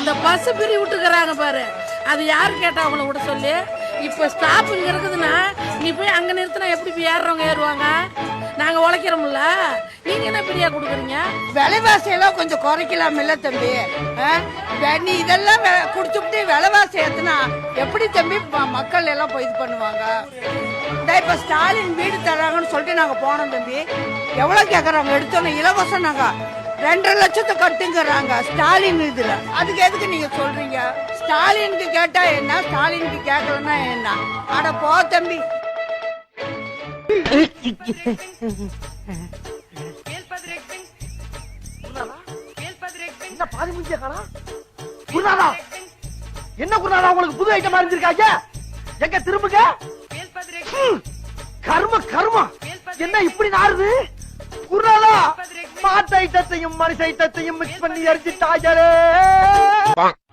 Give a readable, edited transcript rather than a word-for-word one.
அந்த பஸ் பிரி விட்டுக்கிறாங்க பாரு, அது யாரு கேட்டா அவங்கள விட சொல்லி. இப்ப ஸ்டாப் இங்க இருக்குதுன்னா நீ போய் அங்க நிறுத்தினா எப்படி போய் ஏறுறவங்க ஏறுவாங்க? நாங்க உழைக்கிறோம்ல, நீங்க என்ன பிரியா கொடுக்குறீங்க? விலைவாசி எல்லாம் கொஞ்சம் குறைக்கலாம் இல்ல தம்பி? நீ இதெல்லாம் குடிச்சுட்டு விலைவாசி ஏத்துனா எப்படி தம்பி மக்கள் எல்லாம் போய் இது பண்ணுவாங்க? இப்ப ஸ்டாலின் வீடு தராங்கன்னு சொல்லிட்டு நாங்க போனோம் தம்பி. எவ்வளவு கேக்குறாங்க? எடுத்தோன்னு இலவசம் நாங்க 2.5 லட்சத்தை கட்டுங்கிறாங்க ஸ்டாலின் இதுல. அதுக்கு எதுக்கு நீங்க சொல்றீங்க? ஸ்டாலினுக்கு கேட்டா என்ன, ஸ்டாலினுக்கு கேட்கலன்னா என்ன? அட போ தம்பி. என்ன பாதி முடிஞ்ச காணா? குருநாதா, என்ன குருநாதா உங்களுக்கு புது ஐட்டம் அறிஞ்சிருக்காங்க? எங்க திரும்புங்க. கர்ம கர்ம என்ன இப்படி நாறுது? குருநாதா, மாட்டு ஐட்டத்தையும் மனுஷ ஐட்டத்தையும் மிக்ஸ் பண்ணி எரிஞ்சிட்டாங்களே.